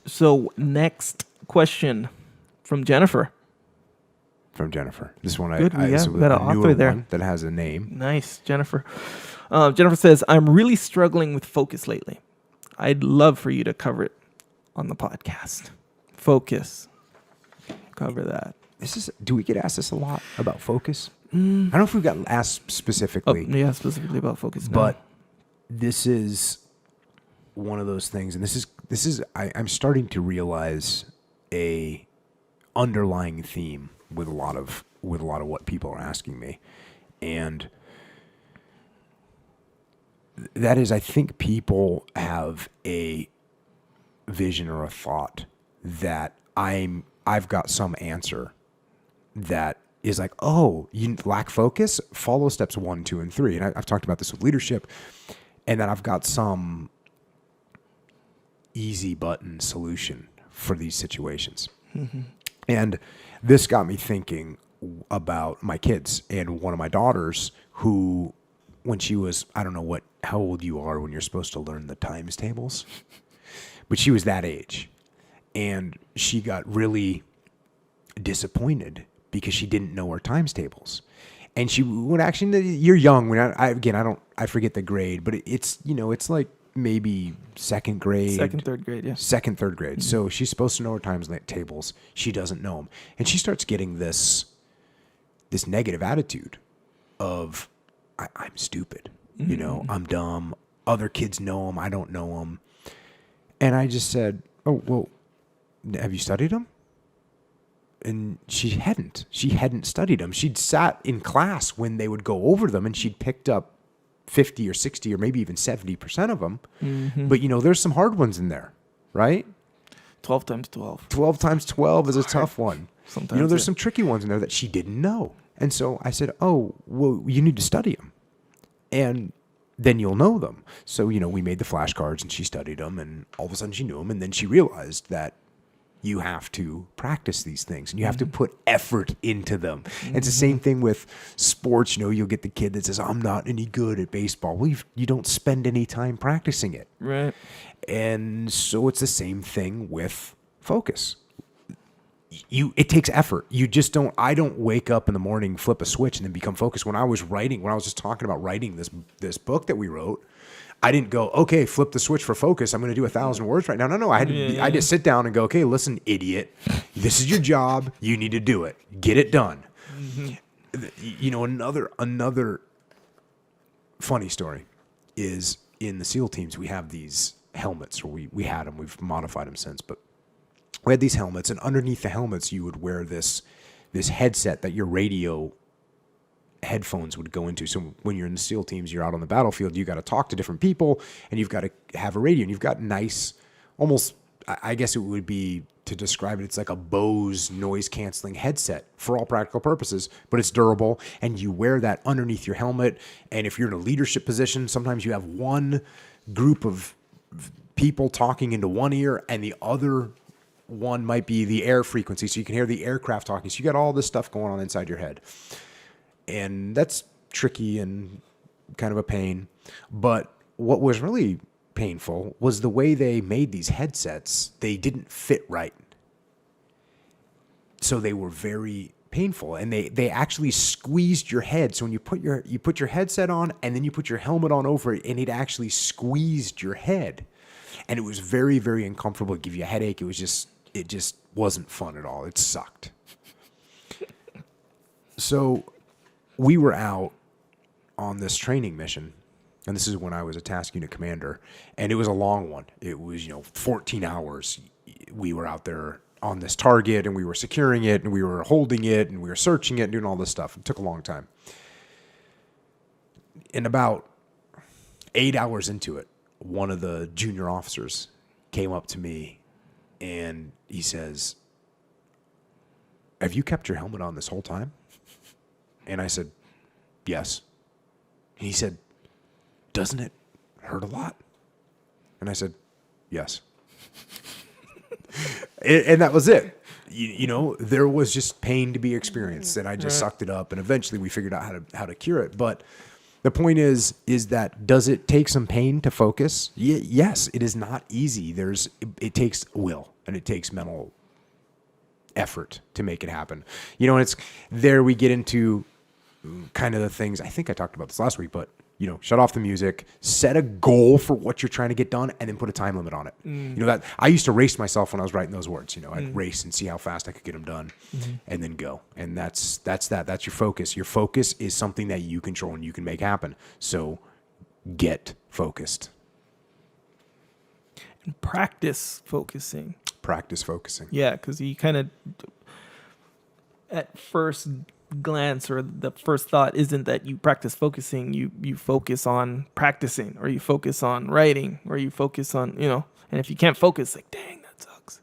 So next question from Jennifer. This one Good, I yeah, this we got an a newer author there. one that has a name. Nice, Jennifer. Jennifer says, I'm really struggling with focus lately. I'd love for you to cover it on the podcast. Focus. Cover that. Do we get asked this a lot about focus? I don't know if we got asked specifically. Yeah, specifically about focus. But this is one of those things, and I'm starting to realize a underlying theme with a lot of what people are asking me, and that is, I think people have a vision or a thought that I've got some answer that is like, oh, you lack focus? Follow steps 1, 2, and 3. And I've talked about this with leadership, and that I've got some easy button solution for these situations. Mm-hmm. And this got me thinking about my kids and one of my daughters who, when she was, I don't know how old you are when you're supposed to learn the times tables, but she was that age. And she got really disappointed because she didn't know her times tables. And she would actually, you're young. I forget the grade, but it's like maybe second grade. Second, third grade, yeah. Second, third grade. Mm-hmm. So she's supposed to know her times tables. She doesn't know them. And she starts getting this negative attitude of, I'm stupid. Mm-hmm. I'm dumb. Other kids know them. I don't know them. And I just said, oh, well, have you studied them? And she hadn't. She hadn't studied them. She'd sat in class when they would go over them, and she'd picked up 50 or 60 or maybe even 70% of them. Mm-hmm. But, there's some hard ones in there, right? 12 times 12. 12 times 12 is a tough one. Sometimes, there's some tricky ones in there that she didn't know. And so I said, oh, well, you need to study them. And then you'll know them. So, we made the flashcards and she studied them, and all of a sudden she knew them. And then she realized that you have to practice these things and you have to put effort into them. Mm-hmm. It's the same thing with sports. You'll get the kid that says, I'm not any good at baseball. Well, you don't spend any time practicing it. Right. And so it's the same thing with focus. It takes effort. I don't wake up in the morning, flip a switch, and then become focused. When I was just talking about writing this book that we wrote, I didn't go, okay, flip the switch for focus. I'm going to do 1,000 words right now. No, I had to sit down and go, okay, listen, idiot, this is your job. You need to do it. Get it done. Mm-hmm. Another funny story is in the SEAL teams, we have these helmets, or we had them. We've modified them since, but we had these helmets, and underneath the helmets, you would wear this headset that your radio headphones would go into. So when you're in the SEAL teams, you're out on the battlefield, you got to talk to different people, and you've got to have a radio, and you've got nice, almost, I guess it would be, to describe it, it's like a Bose noise canceling headset for all practical purposes, but it's durable, and you wear that underneath your helmet. And if you're in a leadership position, sometimes you have one group of people talking into one ear, and the other one might be the air frequency, so you can hear the aircraft talking. So you got all this stuff going on inside your head. And that's tricky and kind of a pain. But what was really painful was the way they made these headsets. They didn't fit right. So they were very painful. And they actually squeezed your head. So when you put your headset on, and then you put your helmet on over it, and it actually squeezed your head. And it was very, very uncomfortable. It gave you a headache. It just wasn't fun at all. It sucked. So we were out on this training mission, and this is when I was a task unit commander, and it was a long one. It was, 14 hours. We were out there on this target, and we were securing it, and we were holding it, and we were searching it, and doing all this stuff. It took a long time. And about 8 hours into it, one of the junior officers came up to me, and he says, have you kept your helmet on this whole time? And I said, yes. And he said, doesn't it hurt a lot? And I said, yes. and that was it. There was just pain to be experienced, and I just sucked it up, and eventually we figured out how to cure it. But The point is that does it take some pain to focus? Yes, it is not easy. It takes will and it takes mental effort to make it happen. You know, and it's there we get into kind of the things. I think I talked about this last week, but you know, shut off the music, set a goal for what you're trying to get done, and then put a time limit on it. You know, that I used to race myself when I was writing those words. You know, I'd race and see how fast I could get them done, and then go. And that's your focus. Your focus is something that you control and you can make happen. So get focused. And practice focusing. Practice focusing. Yeah, because you kind of, at first glance or the first thought isn't that you practice focusing. You focus on practicing, or you focus on writing, or you focus on, you know, and if you can't focus, like, dang, that sucks.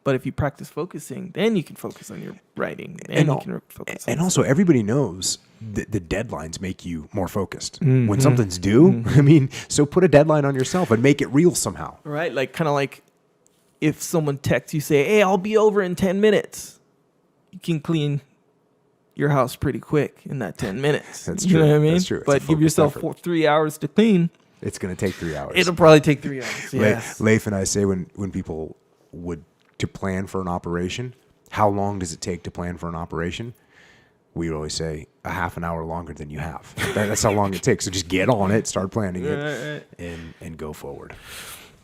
But if you practice focusing, then you can focus on your writing, and you can focus on and also everybody knows the deadlines make you more focused. When something's due, I mean, so put a deadline on yourself and make it real somehow. Right, like kind of like if someone texts you, say, hey, I'll be over in 10 minutes. You can clean your house pretty quick in that 10 minutes. That's true. You know what I mean? That's true. But give yourself 3 hours to clean. It's going to take 3 hours. It'll probably take 3 hours. Yes. Leif and I say when people would to plan for an operation, how long does it take to plan for an operation? We always say a half an hour longer than you have. That's how long it takes. So just get on it, start planning it, and go forward.